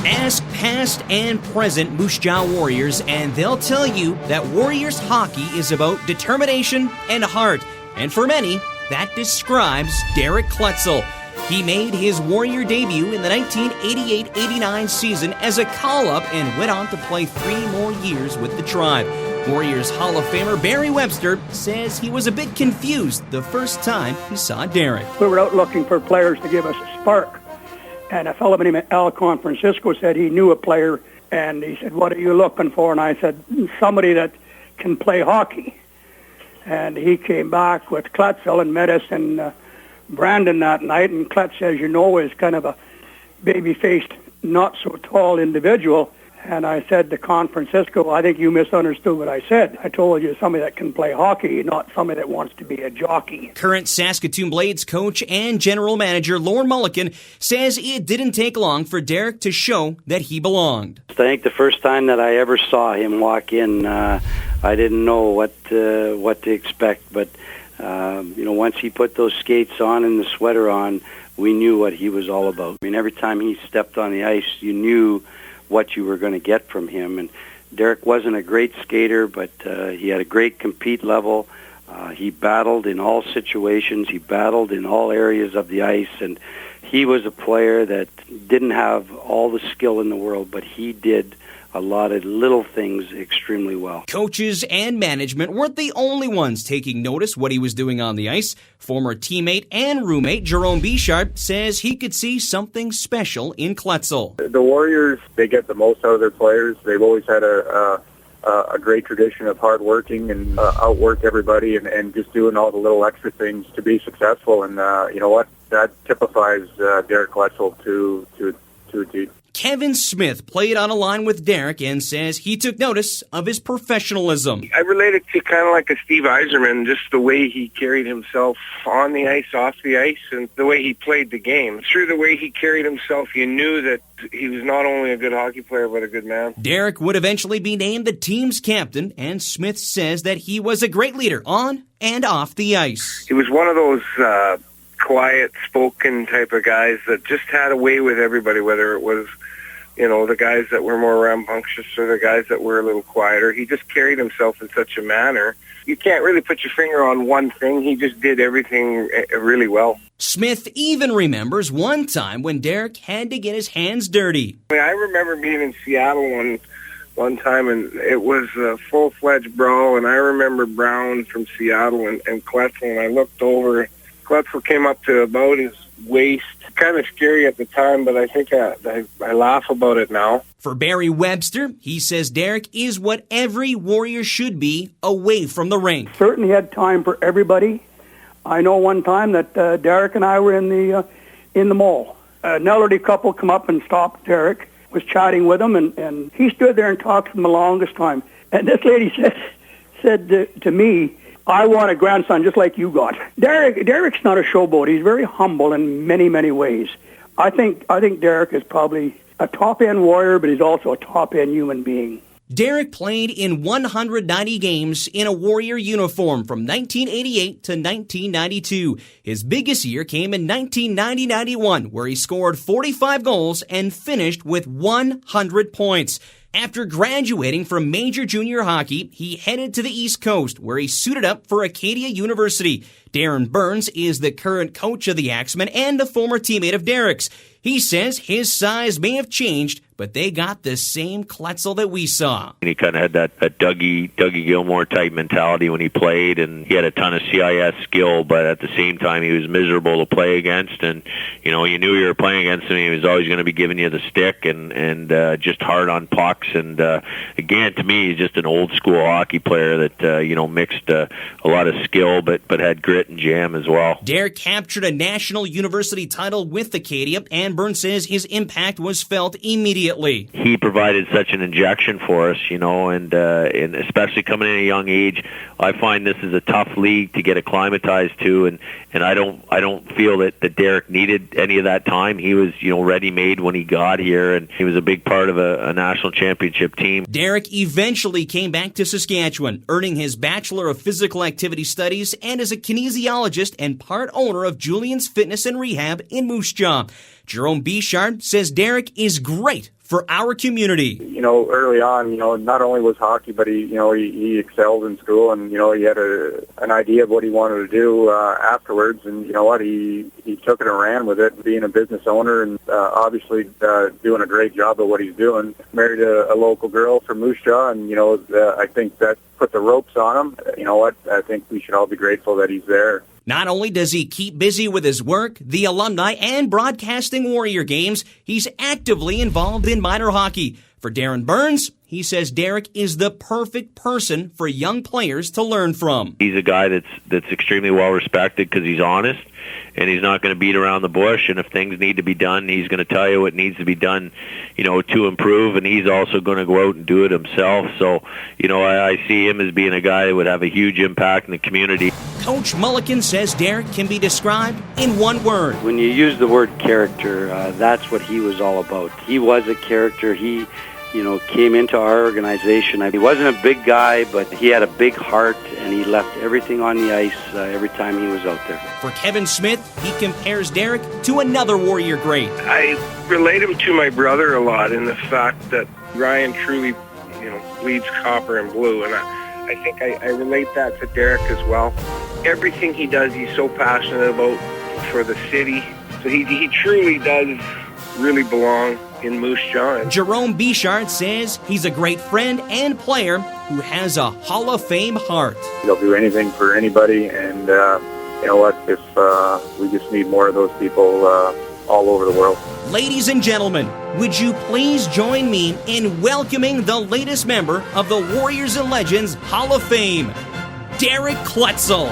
Ask past and present Moose Jaw Warriors, and they'll tell you that Warriors hockey is about determination and heart. And for many, that describes Derek Kletzel. He made his Warrior debut in the 1988-89 season as a call-up and went on to play 3 more years with the Tribe. Warriors Hall of Famer Barry Webster says he was a bit confused the first time he saw Derek. We were out looking for players to give us a spark. And a fellow named Alcon Francisco said he knew a player, and he said, "What are you looking for?" And I said, "Somebody that can play hockey." And he came back with Kletzel and met us in Brandon that night. And Kletzel, as you know, is kind of a baby-faced, not-so-tall individual. And I said to Con Francisco, "I think you misunderstood what I said. I told you somebody that can play hockey, not somebody that wants to be a jockey." Current Saskatoon Blades coach and general manager Lorne Mulliken says it didn't take long for Derek to show that he belonged. I think the first time that I ever saw him walk in, I didn't know what to expect. But once he put those skates on and the sweater on, we knew what he was all about. I mean, every time he stepped on the ice, you knew what you were going to get from him. And Derek wasn't a great skater, but he had a great compete level. He battled in all situations. He battled in all areas of the ice, and he was a player that didn't have all the skill in the world, but he did a lot of little things extremely well. Coaches and management weren't the only ones taking notice what he was doing on the ice. Former teammate and roommate Jerome Bichard says he could see something special in Kletzel. The Warriors, they get the most out of their players. They've always had a great tradition of hard working and outwork everybody and just doing all the little extra things to be successful. And you know what? That typifies Derek Kletzel to a T. Kevin Smith played on a line with Derek and says he took notice of his professionalism. I related to kind of like a Steve Yzerman, just the way he carried himself on the ice, off the ice, and the way he played the game. Through the way he carried himself, you knew that he was not only a good hockey player, but a good man. Derek would eventually be named the team's captain, and Smith says that he was a great leader on and off the ice. He was one of those quiet, spoken type of guys that just had a way with everybody, whether it was the guys that were more rambunctious or the guys that were a little quieter. He just carried himself in such a manner. You can't really put your finger on one thing. He just did everything really well. Smith even remembers one time when Derek had to get his hands dirty. I remember being in Seattle one time, and it was a full-fledged brawl, and I remember Brown from Seattle and Kletzel, and I looked over. Kletzel came up to about his waist. Kind of scary at the time, but I think I laugh about it now. For Barry Webster, he says Derek is what every Warrior should be away from the rink. Certainly had time for everybody. I know one time that Derek and I were in the mall. An elderly couple come up and stopped Derek, was chatting with him, and he stood there and talked to them the longest time. And this lady said to me, "I want a grandson just like you got." Derek's not a showboat. He's very humble in many, many ways. I think Derek is probably a top-end Warrior, but he's also a top-end human being. Derek played in 190 games in a Warrior uniform from 1988 to 1992. His biggest year came in 1990-91, where he scored 45 goals and finished with 100 points. After graduating from major junior hockey, he headed to the East Coast, where he suited up for Acadia University. Darren Burns is the current coach of the Axemen and a former teammate of Derek's. He says his size may have changed, but they got the same Kletzel that we saw. He kind of had that Dougie Gilmore type mentality when he played, and he had a ton of CIS skill, but at the same time he was miserable to play against, and you knew you were playing against him. He was always going to be giving you the stick and just hard on pucks, and again, to me, he's just an old school hockey player that mixed a lot of skill but had grit and jam as well. Derek captured a national university title with Acadia, and Burns says his impact was felt immediately. He provided such an injection for us, and especially coming in at a young age, I find this is a tough league to get acclimatized to, and I don't feel that Derek needed any of that time. He was ready-made when he got here, and he was a big part of a national championship team. Derek eventually came back to Saskatchewan, earning his Bachelor of Physical Activity Studies, and as a kinesiologist and part owner of Julian's Fitness and Rehab in Moose Jaw. Jerome Bichard says Derek is great for our community. You know, early on, you know, not only was hockey, but he excelled in school, and you know, he had an idea of what he wanted to do afterwards, and you know what, he took it and ran with it, being a business owner, and obviously doing a great job of what he's doing. Married a local girl from Moose Jaw, and you know, I think that put the ropes on him. You know what, I think we should all be grateful that he's there. Not only does he keep busy with his work, the alumni, and broadcasting Warrior games, he's actively involved in minor hockey. For Darren Burns, he says Derek is the perfect person for young players to learn from. He's a guy that's extremely well respected because he's honest, and he's not going to beat around the bush. And if things need to be done, he's going to tell you what needs to be done, you know, to improve. And he's also going to go out and do it himself. So, you know, I see him as being a guy that would have a huge impact in the community. Coach Mulliken says Derek can be described in one word. When you use the word character, that's what he was all about. He was a character. He, you know, came into our organization. He wasn't a big guy, but he had a big heart, and he left everything on the ice every time he was out there. For Kevin Smith, he compares Derek to another Warrior great. I relate him to my brother a lot in the fact that Ryan truly, you know, bleeds copper and blue, and I think I relate that to Derek as well. Everything he does, he's so passionate about for the city. So he truly does really belong in Moose Jaw. Jerome Bichard says he's a great friend and player who has a Hall of Fame heart. He'll do anything for anybody, and you know what, if we just need more of those people all over the world. Ladies and gentlemen, would you please join me in welcoming the latest member of the Warriors and Legends Hall of Fame, Derek Kletzel.